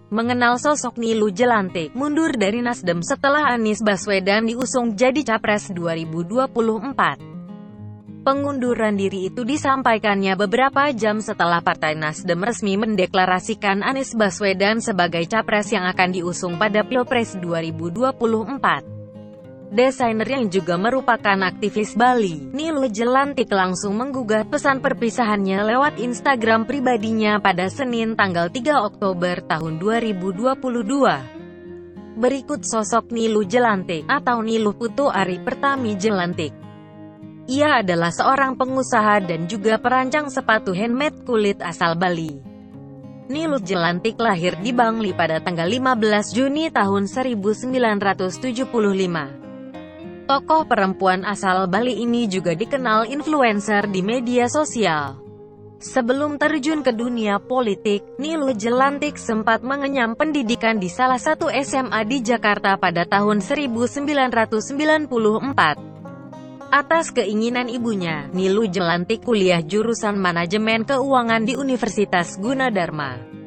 mengenal sosok Niluh Jelantik, mundur dari Nasdem setelah Anies Baswedan diusung jadi Capres 2024. Pengunduran diri itu disampaikannya beberapa jam setelah Partai Nasdem resmi mendeklarasikan Anies Baswedan sebagai Capres yang akan diusung pada Pilpres 2024. Desainer yang juga merupakan aktivis Bali, Niluh Jelantik langsung menggugat pesan perpisahannya lewat Instagram pribadinya pada Senin tanggal 3 Oktober tahun 2022. Berikut sosok Niluh Jelantik, atau Niluh Putu Ari Pertami Jelantik. Ia adalah seorang pengusaha dan juga perancang sepatu handmade kulit asal Bali. Niluh Jelantik lahir di Bangli pada tanggal 15 Juni tahun 1975. Tokoh perempuan asal Bali ini juga dikenal influencer di media sosial. Sebelum terjun ke dunia politik, Niluh Jelantik sempat mengenyam pendidikan di salah satu SMA di Jakarta pada tahun 1994. Atas keinginan ibunya, Niluh Jelantik kuliah jurusan manajemen keuangan di Universitas Gunadarma.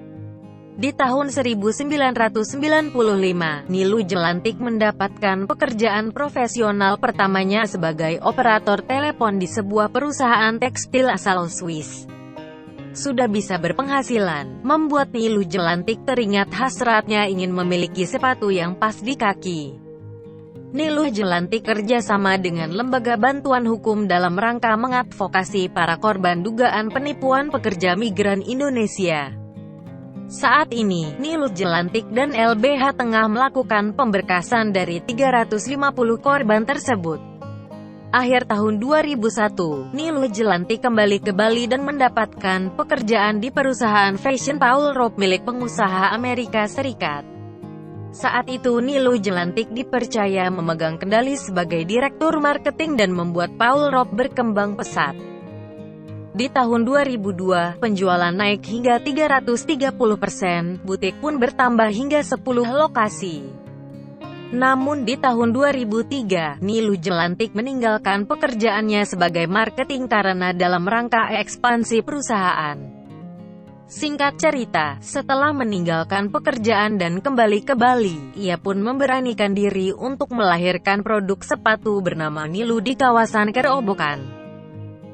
Di tahun 1995, Niluh Jelantik mendapatkan pekerjaan profesional pertamanya sebagai operator telepon di sebuah perusahaan tekstil asal Swiss. Sudah bisa berpenghasilan, membuat Niluh Jelantik teringat hasratnya ingin memiliki sepatu yang pas di kaki. Niluh Jelantik kerjasama dengan lembaga bantuan hukum dalam rangka mengadvokasi para korban dugaan penipuan pekerja migran Indonesia. Saat ini, Niluh Jelantik dan LBH tengah melakukan pemberkasan dari 350 korban tersebut. Akhir tahun 2001, Niluh Jelantik kembali ke Bali dan mendapatkan pekerjaan di perusahaan fashion Paul Robe milik pengusaha Amerika Serikat. Saat itu Niluh Jelantik dipercaya memegang kendali sebagai direktur marketing dan membuat Paul Robe berkembang pesat. Di tahun 2002, penjualan naik hingga 330%, butik pun bertambah hingga 10 lokasi. Namun di tahun 2003, Niluh Jelantik meninggalkan pekerjaannya sebagai marketing karena dalam rangka ekspansi perusahaan. Singkat cerita, setelah meninggalkan pekerjaan dan kembali ke Bali, ia pun memberanikan diri untuk melahirkan produk sepatu bernama Niluh di kawasan Kerobokan.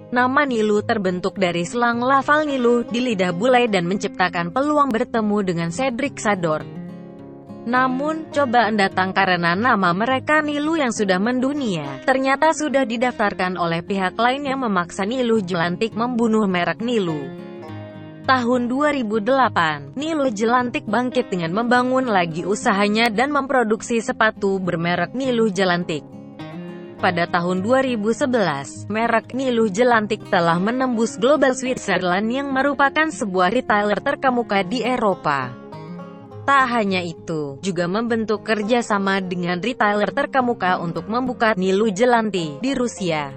Nama Niluh terbentuk dari selang lafal Niluh di lidah bule dan menciptakan peluang bertemu dengan Cedric Sador. Namun, cobaan datang karena nama mereka Niluh yang sudah mendunia, ternyata sudah didaftarkan oleh pihak lain yang memaksa Niluh Jelantik membunuh merek Niluh. Tahun 2008, Niluh Jelantik bangkit dengan membangun lagi usahanya dan memproduksi sepatu bermerek Niluh Jelantik. Pada tahun 2011, merek Niluh Jelantik telah menembus Global Switzerland yang merupakan sebuah retailer terkemuka di Eropa. Tak hanya itu, juga membentuk kerjasama dengan retailer terkemuka untuk membuka Niluh Jelantik di Rusia.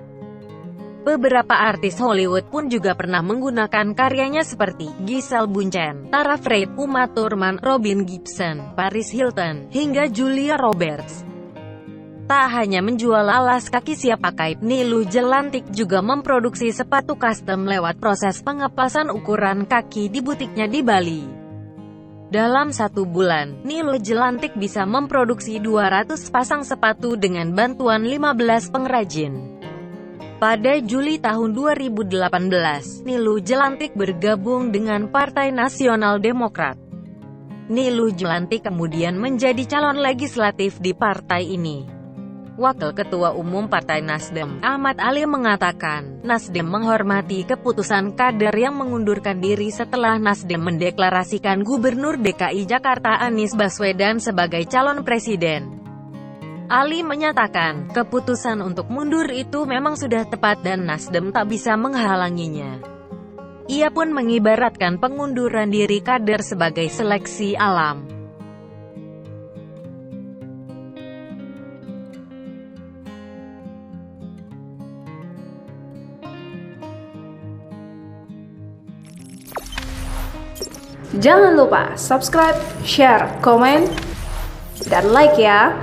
Beberapa artis Hollywood pun juga pernah menggunakan karyanya seperti Giselle Bundchen, Tara Freid, Uma Thurman, Robin Gibson, Paris Hilton, hingga Julia Roberts. Tak hanya menjual alas kaki siap pakai, Niluh Jelantik juga memproduksi sepatu custom lewat proses pengepasan ukuran kaki di butiknya di Bali. Dalam satu bulan, Niluh Jelantik bisa memproduksi 200 pasang sepatu dengan bantuan 15 pengrajin. Pada Juli tahun 2018, Niluh Jelantik bergabung dengan Partai Nasional Demokrat. Niluh Jelantik kemudian menjadi calon legislatif di partai ini. Wakil Ketua Umum Partai Nasdem, Ahmad Ali mengatakan, Nasdem menghormati keputusan kader yang mengundurkan diri setelah Nasdem mendeklarasikan Gubernur DKI Jakarta Anies Baswedan sebagai calon presiden. Ali menyatakan, keputusan untuk mundur itu memang sudah tepat dan Nasdem tak bisa menghalanginya. Ia pun mengibaratkan pengunduran diri kader sebagai seleksi alam. Jangan lupa subscribe, share, komen, dan like ya.